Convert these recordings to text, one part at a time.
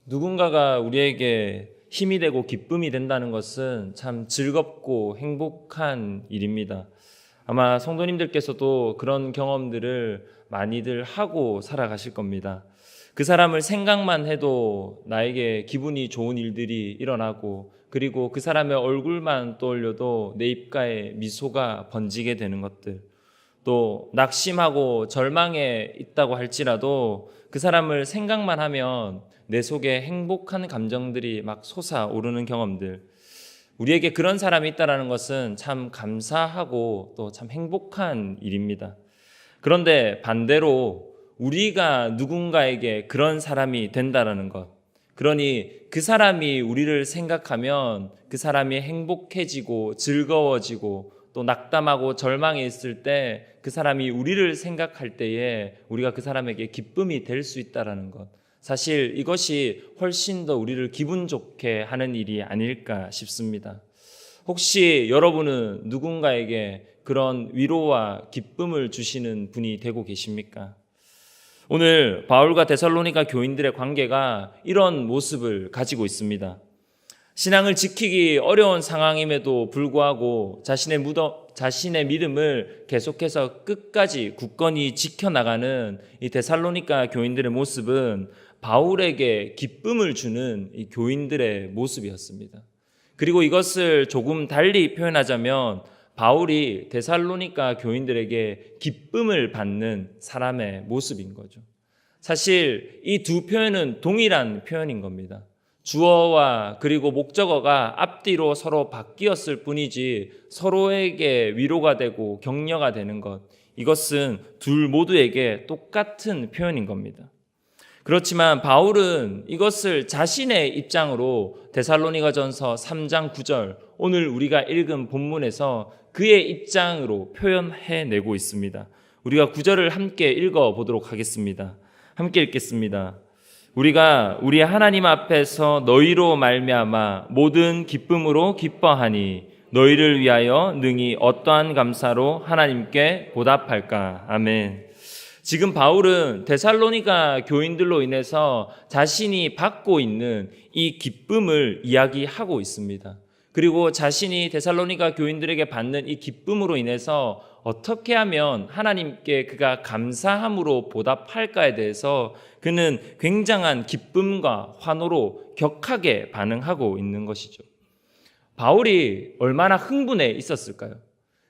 누군가가 우리에게 힘이 되고 기쁨이 된다는 것은 참 즐겁고 행복한 일입니다. 아마 성도님들께서도 그런 경험들을 많이들 하고 살아가실 겁니다. 그 사람을 생각만 해도 나에게 기분이 좋은 일들이 일어나고, 그리고 그 사람의 얼굴만 떠올려도 내 입가에 미소가 번지게 되는 것들, 또 낙심하고 절망에 있다고 할지라도 그 사람을 생각만 하면 내 속에 행복한 감정들이 막 솟아오르는 경험들, 우리에게 그런 사람이 있다는 것은 참 감사하고 또 참 행복한 일입니다. 그런데 반대로 우리가 누군가에게 그런 사람이 된다는 것, 그러니 그 사람이 우리를 생각하면 그 사람이 행복해지고 즐거워지고 또 낙담하고 절망에 있을 때 그 사람이 우리를 생각할 때에 우리가 그 사람에게 기쁨이 될 수 있다는 것, 사실 이것이 훨씬 더 우리를 기분 좋게 하는 일이 아닐까 싶습니다. 혹시 여러분은 누군가에게 그런 위로와 기쁨을 주시는 분이 되고 계십니까? 오늘 바울과 데살로니가 교인들의 관계가 이런 모습을 가지고 있습니다. 신앙을 지키기 어려운 상황임에도 불구하고 자신의 믿음을 계속해서 끝까지 굳건히 지켜나가는 이 데살로니가 교인들의 모습은 바울에게 기쁨을 주는 이 교인들의 모습이었습니다. 그리고 이것을 조금 달리 표현하자면 바울이 데살로니가 교인들에게 기쁨을 받는 사람의 모습인 거죠. 사실 이 두 표현은 동일한 표현인 겁니다. 주어와 그리고 목적어가 앞뒤로 서로 바뀌었을 뿐이지 서로에게 위로가 되고 격려가 되는 것, 이것은 둘 모두에게 똑같은 표현인 겁니다. 그렇지만 바울은 이것을 자신의 입장으로 데살로니가전서 3장 9절, 오늘 우리가 읽은 본문에서 그의 입장으로 표현해내고 있습니다. 우리가 9절을 함께 읽어보도록 하겠습니다. 함께 읽겠습니다. 우리가 우리 하나님 앞에서 너희로 말미암아 모든 기쁨으로 기뻐하니 너희를 위하여 능히 어떠한 감사로 하나님께 보답할까. 아멘. 지금 바울은 데살로니가 교인들로 인해서 자신이 받고 있는 이 기쁨을 이야기하고 있습니다. 그리고 자신이 데살로니가 교인들에게 받는 이 기쁨으로 인해서 어떻게 하면 하나님께 그가 감사함으로 보답할까에 대해서 그는 굉장한 기쁨과 환호로 격하게 반응하고 있는 것이죠. 바울이 얼마나 흥분해 있었을까요?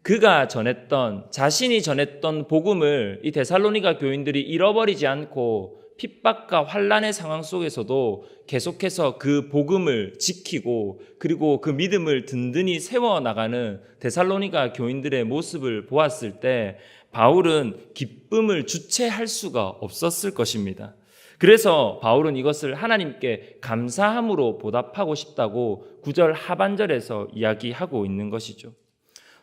그가 자신이 전했던 복음을 이 데살로니가 교인들이 잃어버리지 않고 핍박과 환난의 상황 속에서도 계속해서 그 복음을 지키고 그리고 그 믿음을 든든히 세워나가는 데살로니가 교인들의 모습을 보았을 때 바울은 기쁨을 주체할 수가 없었을 것입니다. 그래서 바울은 이것을 하나님께 감사함으로 보답하고 싶다고 9절 하반절에서 이야기하고 있는 것이죠.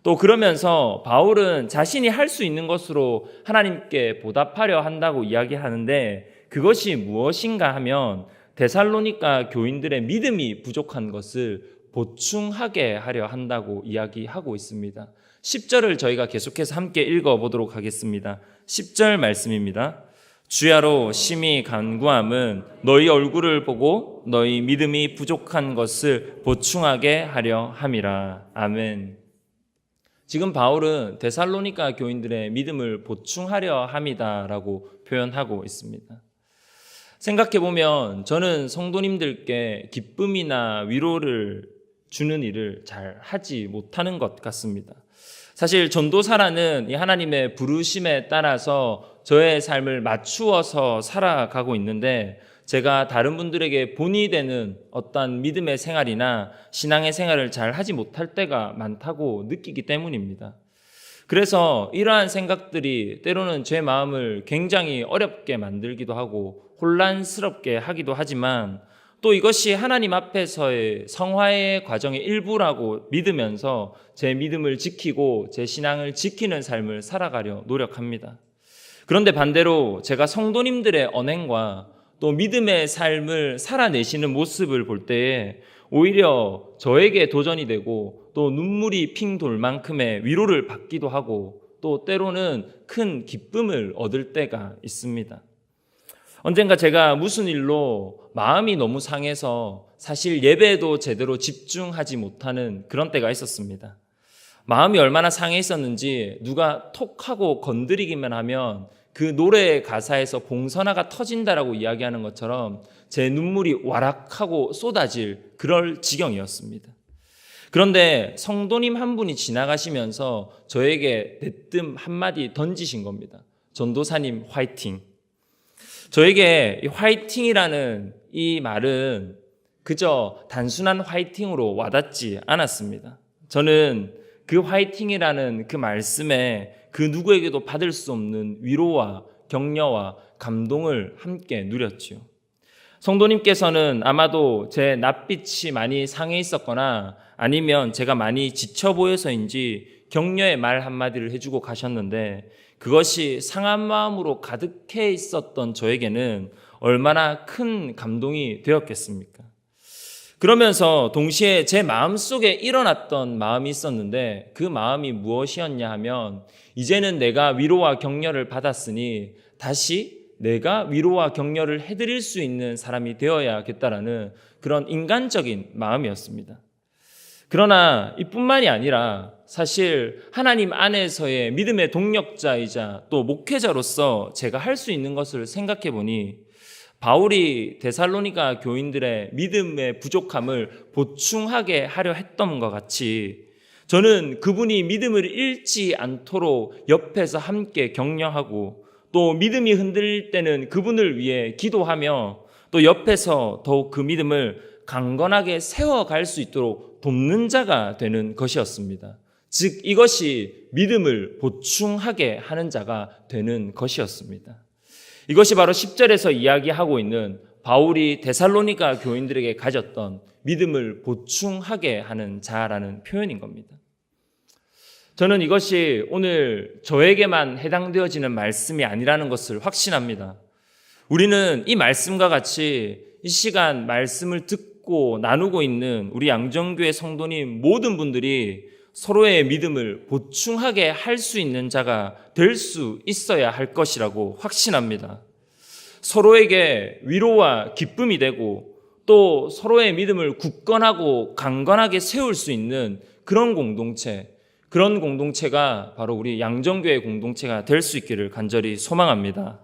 또 그러면서 바울은 자신이 할 수 있는 것으로 하나님께 보답하려 한다고 이야기하는데 그것이 무엇인가 하면 데살로니가 교인들의 믿음이 부족한 것을 보충하게 하려 한다고 이야기하고 있습니다. 10절을 저희가 계속해서 함께 읽어보도록 하겠습니다. 10절 말씀입니다. 주야로 심히 간구함은 너희 얼굴을 보고 너희 믿음이 부족한 것을 보충하게 하려 함이라. 아멘. 지금 바울은 데살로니가 교인들의 믿음을 보충하려 함이다라고 표현하고 있습니다. 생각해보면 저는 성도님들께 기쁨이나 위로를 주는 일을 잘 하지 못하는 것 같습니다. 사실 전도사라는 이 하나님의 부르심에 따라서 저의 삶을 맞추어서 살아가고 있는데 제가 다른 분들에게 본이 되는 어떤 믿음의 생활이나 신앙의 생활을 잘 하지 못할 때가 많다고 느끼기 때문입니다. 그래서 이러한 생각들이 때로는 제 마음을 굉장히 어렵게 만들기도 하고 혼란스럽게 하기도 하지만 또 이것이 하나님 앞에서의 성화의 과정의 일부라고 믿으면서 제 믿음을 지키고 제 신앙을 지키는 삶을 살아가려 노력합니다. 그런데 반대로 제가 성도님들의 언행과 또 믿음의 삶을 살아내시는 모습을 볼 때에 오히려 저에게 도전이 되고 또 눈물이 핑 돌 만큼의 위로를 받기도 하고 또 때로는 큰 기쁨을 얻을 때가 있습니다. 언젠가 제가 무슨 일로 마음이 너무 상해서 사실 예배에도 제대로 집중하지 못하는 그런 때가 있었습니다. 마음이 얼마나 상해 있었는지 누가 톡 하고 건드리기만 하면 그 노래의 가사에서 봉선화가 터진다라고 이야기하는 것처럼 제 눈물이 와락하고 쏟아질 그럴 지경이었습니다. 그런데 성도님 한 분이 지나가시면서 저에게 대뜸 한마디 던지신 겁니다. 전도사님 화이팅. 저에게 이 화이팅이라는 이 말은 그저 단순한 화이팅으로 와닿지 않았습니다. 저는 그 화이팅이라는 그 말씀에 그 누구에게도 받을 수 없는 위로와 격려와 감동을 함께 누렸지요. 성도님께서는 아마도 제 낯빛이 많이 상해 있었거나 아니면 제가 많이 지쳐 보여서인지 격려의 말 한마디를 해주고 가셨는데 그것이 상한 마음으로 가득해 있었던 저에게는 얼마나 큰 감동이 되었겠습니까? 그러면서 동시에 제 마음속에 일어났던 마음이 있었는데 그 마음이 무엇이었냐 하면 이제는 내가 위로와 격려를 받았으니 다시 내가 위로와 격려를 해드릴 수 있는 사람이 되어야겠다라는 그런 인간적인 마음이었습니다. 그러나 이뿐만이 아니라 사실 하나님 안에서의 믿음의 동력자이자 또 목회자로서 제가 할 수 있는 것을 생각해 보니 바울이 데살로니가 교인들의 믿음의 부족함을 보충하게 하려 했던 것 같이 저는 그분이 믿음을 잃지 않도록 옆에서 함께 격려하고 또 믿음이 흔들릴 때는 그분을 위해 기도하며 또 옆에서 더욱 그 믿음을 강건하게 세워갈 수 있도록 돕는 자가 되는 것이었습니다. 즉 이것이 믿음을 보충하게 하는 자가 되는 것이었습니다. 이것이 바로 10절에서 이야기하고 있는 바울이 데살로니가 교인들에게 가졌던 믿음을 보충하게 하는 자라는 표현인 겁니다. 저는 이것이 오늘 저에게만 해당되어지는 말씀이 아니라는 것을 확신합니다. 우리는 이 말씀과 같이 이 시간 말씀을 듣고 나누고 있는 우리 양정교회 성도님 모든 분들이 서로의 믿음을 보충하게 할 수 있는 자가 될 수 있어야 할 것이라고 확신합니다. 서로에게 위로와 기쁨이 되고 또 서로의 믿음을 굳건하고 강건하게 세울 수 있는 그런 공동체가 바로 우리 양정교회 공동체가 될 수 있기를 간절히 소망합니다.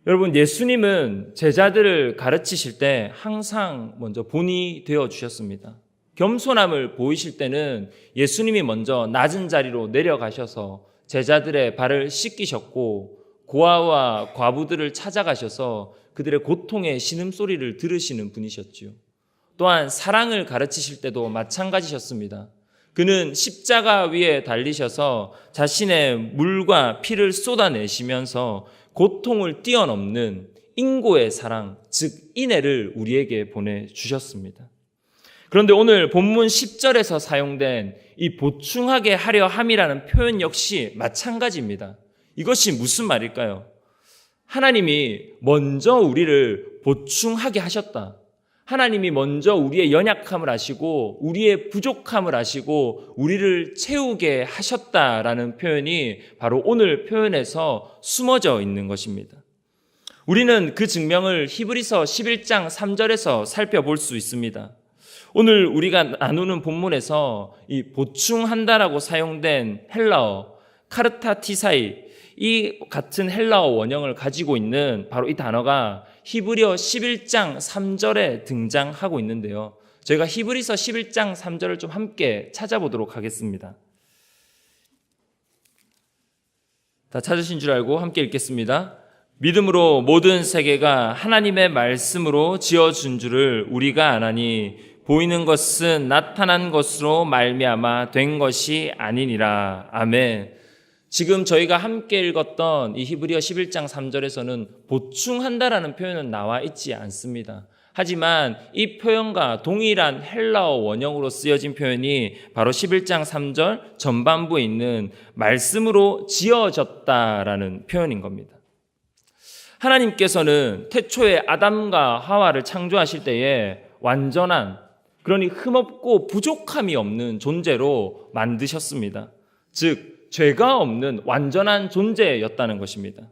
여러분, 예수님은 제자들을 가르치실 때 항상 먼저 본이 되어 주셨습니다. 겸손함을 보이실 때는 예수님이 먼저 낮은 자리로 내려가셔서 제자들의 발을 씻기셨고 고아와 과부들을 찾아가셔서 그들의 고통의 신음소리를 들으시는 분이셨지요. 또한 사랑을 가르치실 때도 마찬가지셨습니다. 그는 십자가 위에 달리셔서 자신의 물과 피를 쏟아내시면서 고통을 뛰어넘는 인고의 사랑, 즉 인애를 우리에게 보내주셨습니다. 그런데 오늘 본문 10절에서 사용된 이 보충하게 하려 함이라는 표현 역시 마찬가지입니다. 이것이 무슨 말일까요? 하나님이 먼저 우리를 보충하게 하셨다. 하나님이 먼저 우리의 연약함을 아시고 우리의 부족함을 아시고 우리를 채우게 하셨다라는 표현이 바로 오늘 표현에서 숨어져 있는 것입니다. 우리는 그 증명을 히브리서 11장 3절에서 살펴볼 수 있습니다. 오늘 우리가 나누는 본문에서 이 보충한다라고 사용된 헬라어 카르타티사이, 이 같은 헬라어 원형을 가지고 있는 바로 이 단어가 히브리어 11장 3절에 등장하고 있는데요. 저희가 히브리서 11장 3절을 좀 함께 찾아보도록 하겠습니다. 다 찾으신 줄 알고 함께 읽겠습니다. 믿음으로 모든 세계가 하나님의 말씀으로 지어준 줄을 우리가 아나니 보이는 것은 나타난 것으로 말미암아 된 것이 아니니라. 아멘. 지금 저희가 함께 읽었던 이 히브리어 11장 3절에서는 보충한다라는 표현은 나와 있지 않습니다. 하지만 이 표현과 동일한 헬라어 원형으로 쓰여진 표현이 바로 11장 3절 전반부에 있는 말씀으로 지어졌다라는 표현인 겁니다. 하나님께서는 태초에 아담과 하와를 창조하실 때에 완전한, 그러니 흠없고 부족함이 없는 존재로 만드셨습니다. 즉 죄가 없는 완전한 존재였다는 것입니다.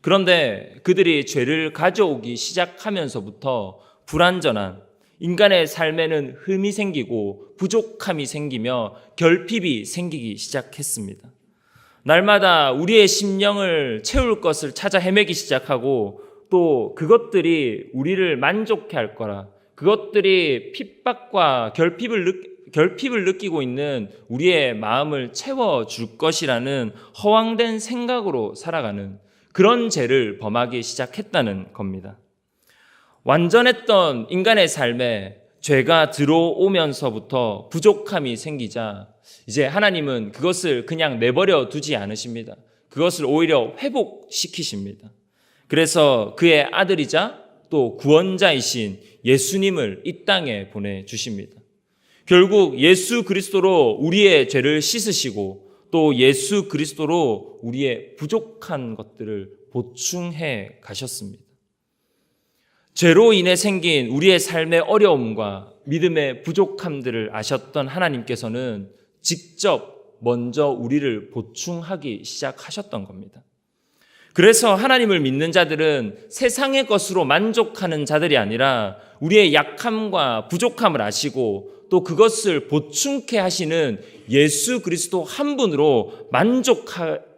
그런데 그들이 죄를 가져오기 시작하면서부터 불완전한 인간의 삶에는 흠이 생기고 부족함이 생기며 결핍이 생기기 시작했습니다. 날마다 우리의 심령을 채울 것을 찾아 헤매기 시작하고 또 그것들이 우리를 만족해 할 거라, 그것들이 핍박과 결핍을 느끼고 있는 우리의 마음을 채워줄 것이라는 허황된 생각으로 살아가는 그런 죄를 범하기 시작했다는 겁니다. 완전했던 인간의 삶에 죄가 들어오면서부터 부족함이 생기자 이제 하나님은 그것을 그냥 내버려 두지 않으십니다. 그것을 오히려 회복시키십니다. 그래서 그의 아들이자 또 구원자이신 예수님을 이 땅에 보내주십니다. 결국 예수 그리스도로 우리의 죄를 씻으시고 또 예수 그리스도로 우리의 부족한 것들을 보충해 가셨습니다. 죄로 인해 생긴 우리의 삶의 어려움과 믿음의 부족함들을 아셨던 하나님께서는 직접 먼저 우리를 보충하기 시작하셨던 겁니다. 그래서 하나님을 믿는 자들은 세상의 것으로 만족하는 자들이 아니라 우리의 약함과 부족함을 아시고 또 그것을 보충케 하시는 예수 그리스도 한 분으로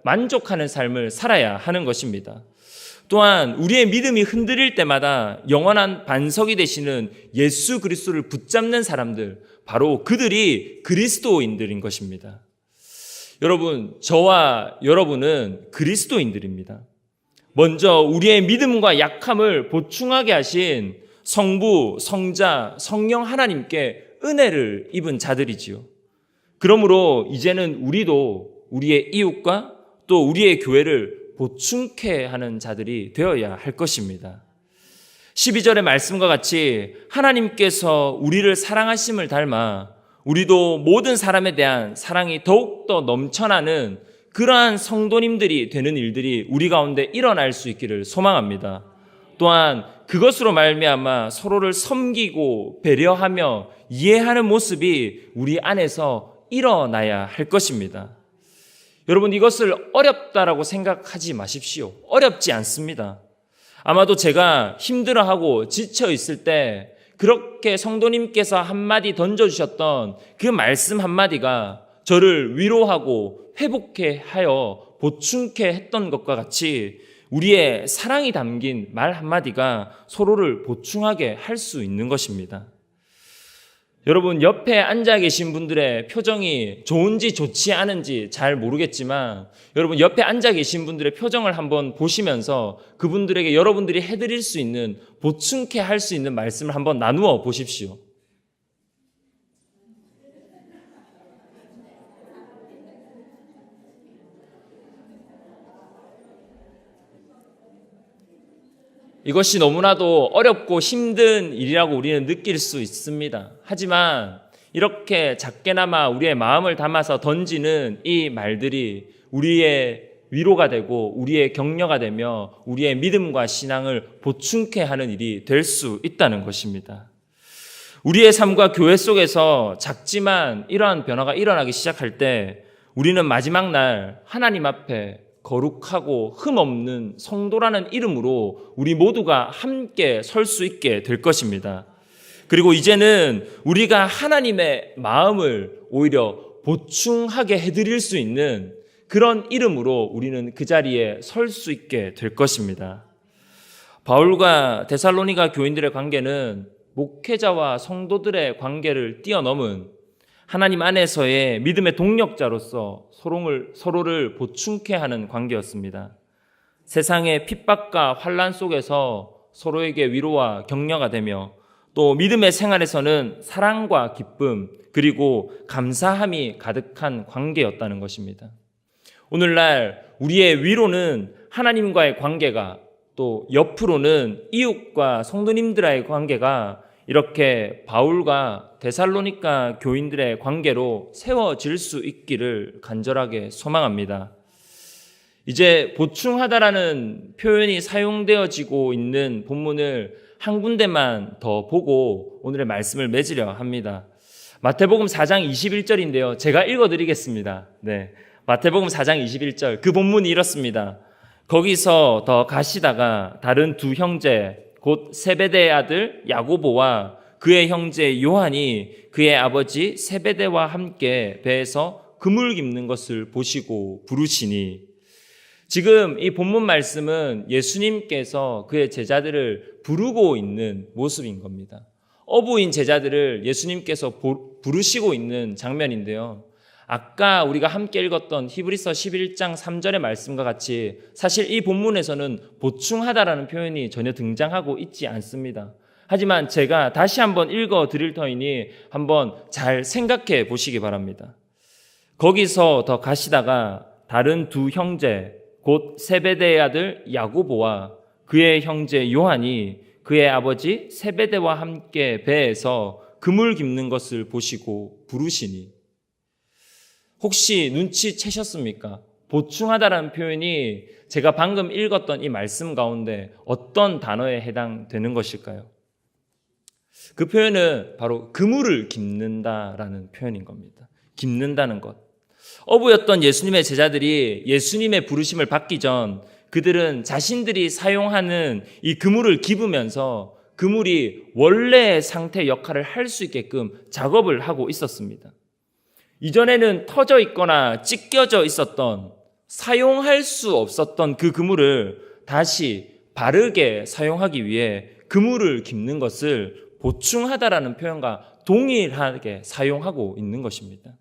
만족하는 삶을 살아야 하는 것입니다. 또한 우리의 믿음이 흔들릴 때마다 영원한 반석이 되시는 예수 그리스도를 붙잡는 사람들, 바로 그들이 그리스도인들인 것입니다. 여러분, 저와 여러분은 그리스도인들입니다. 먼저 우리의 믿음과 약함을 보충하게 하신 성부, 성자, 성령 하나님께 은혜를 입은 자들이지요. 그러므로 이제는 우리도 우리의 이웃과 또 우리의 교회를 보충케 하는 자들이 되어야 할 것입니다. 12절의 말씀과 같이 하나님께서 우리를 사랑하심을 닮아 우리도 모든 사람에 대한 사랑이 더욱더 넘쳐나는 그러한 성도님들이 되는 일들이 우리 가운데 일어날 수 있기를 소망합니다. 또한 그것으로 말미암아 서로를 섬기고 배려하며 이해하는 모습이 우리 안에서 일어나야 할 것입니다. 여러분, 이것을 어렵다라고 생각하지 마십시오. 어렵지 않습니다. 아마도 제가 힘들어하고 지쳐 있을 때 그렇게 성도님께서 한마디 던져주셨던 그 말씀 한마디가 저를 위로하고 회복케 하여 보충케 했던 것과 같이 우리의 사랑이 담긴 말 한마디가 서로를 보충하게 할 수 있는 것입니다. 여러분, 옆에 앉아 계신 분들의 표정이 좋은지 좋지 않은지 잘 모르겠지만 여러분, 옆에 앉아 계신 분들의 표정을 한번 보시면서 그분들에게 여러분들이 해드릴 수 있는, 보충케 할 수 있는 말씀을 한번 나누어 보십시오. 이것이 너무나도 어렵고 힘든 일이라고 우리는 느낄 수 있습니다. 하지만 이렇게 작게나마 우리의 마음을 담아서 던지는 이 말들이 우리의 위로가 되고 우리의 격려가 되며 우리의 믿음과 신앙을 보충케 하는 일이 될 수 있다는 것입니다. 우리의 삶과 교회 속에서 작지만 이러한 변화가 일어나기 시작할 때 우리는 마지막 날 하나님 앞에 거룩하고 흠없는 성도라는 이름으로 우리 모두가 함께 설 수 있게 될 것입니다. 그리고 이제는 우리가 하나님의 마음을 오히려 보충하게 해드릴 수 있는 그런 이름으로 우리는 그 자리에 설 수 있게 될 것입니다. 바울과 데살로니가 교인들의 관계는 목회자와 성도들의 관계를 뛰어넘은 하나님 안에서의 믿음의 동력자로서 서로를 보충케 하는 관계였습니다. 세상의 핍박과 환난 속에서 서로에게 위로와 격려가 되며 또 믿음의 생활에서는 사랑과 기쁨 그리고 감사함이 가득한 관계였다는 것입니다. 오늘날 우리의 위로는 하나님과의 관계가, 또 옆으로는 이웃과 성도님들과의 관계가 이렇게 바울과 데살로니가 교인들의 관계로 세워질 수 있기를 간절하게 소망합니다. 이제 보충하다라는 표현이 사용되어지고 있는 본문을 한 군데만 더 보고 오늘의 말씀을 맺으려 합니다. 마태복음 4장 21절인데요. 제가 읽어드리겠습니다. 네, 마태복음 4장 21절, 그 본문이 이렇습니다. 거기서 더 가시다가 다른 두 형제 곧 세베대의 아들 야고보와 그의 형제 요한이 그의 아버지 세베대와 함께 배에서 그물 깁는 것을 보시고 부르시니. 지금 이 본문 말씀은 예수님께서 그의 제자들을 부르고 있는 모습인 겁니다. 어부인 제자들을 예수님께서 부르시고 있는 장면인데요. 아까 우리가 함께 읽었던 히브리서 11장 3절의 말씀과 같이 사실 이 본문에서는 보충하다라는 표현이 전혀 등장하고 있지 않습니다. 하지만 제가 다시 한번 읽어 드릴 터이니 한번 잘 생각해 보시기 바랍니다. 거기서 더 가시다가 다른 두 형제 곧 세베대의 아들 야고보와 그의 형제 요한이 그의 아버지 세베대와 함께 배에서 그물 깁는 것을 보시고 부르시니. 혹시 눈치채셨습니까? 보충하다라는 표현이 제가 방금 읽었던 이 말씀 가운데 어떤 단어에 해당되는 것일까요? 그 표현은 바로 그물을 깁는다라는 표현인 겁니다. 깁는다는 것. 어부였던 예수님의 제자들이 예수님의 부르심을 받기 전 그들은 자신들이 사용하는 이 그물을 깁으면서 그물이 원래의 상태 역할을 할 수 있게끔 작업을 하고 있었습니다. 이전에는 터져 있거나 찢겨져 있었던 사용할 수 없었던 그 그물을 다시 바르게 사용하기 위해 그물을 깁는 것을 보충하다라는 표현과 동일하게 사용하고 있는 것입니다.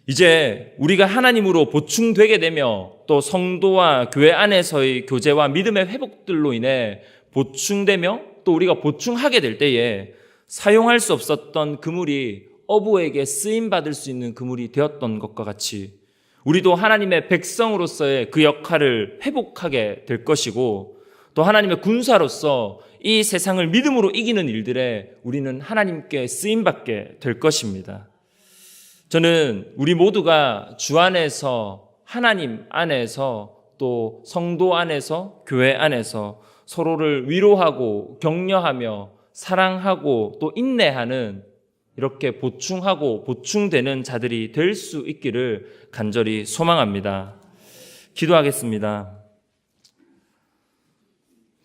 이제 우리가 하나님으로 보충되게 되며 또 성도와 교회 안에서의 교제와 믿음의 회복들로 인해 보충되며 또 우리가 보충하게 될 때에 사용할 수 없었던 그물이 어부에게 쓰임받을 수 있는 그물이 되었던 것과 같이 우리도 하나님의 백성으로서의 그 역할을 회복하게 될 것이고 또 하나님의 군사로서 이 세상을 믿음으로 이기는 일들에 우리는 하나님께 쓰임받게 될 것입니다. 저는 우리 모두가 주 안에서 하나님 안에서 또 성도 안에서 교회 안에서 서로를 위로하고 격려하며 사랑하고 또 인내하는 이렇게 보충하고 보충되는 자들이 될 수 있기를 간절히 소망합니다. 기도하겠습니다.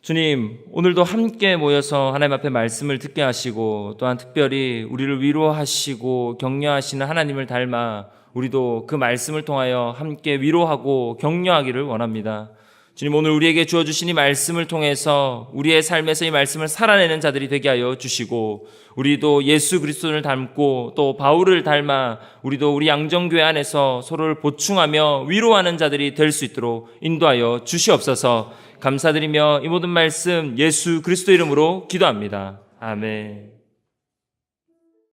주님, 오늘도 함께 모여서 하나님 앞에 말씀을 듣게 하시고 또한 특별히 우리를 위로하시고 격려하시는 하나님을 닮아 우리도 그 말씀을 통하여 함께 위로하고 격려하기를 원합니다. 주님, 오늘 우리에게 주어주신 이 말씀을 통해서 우리의 삶에서 이 말씀을 살아내는 자들이 되게 하여 주시고 우리도 예수 그리스도를 닮고 또 바울을 닮아 우리도 우리 양정교회 안에서 서로를 보충하며 위로하는 자들이 될 수 있도록 인도하여 주시옵소서. 감사드리며 이 모든 말씀 예수 그리스도 이름으로 기도합니다. 아멘.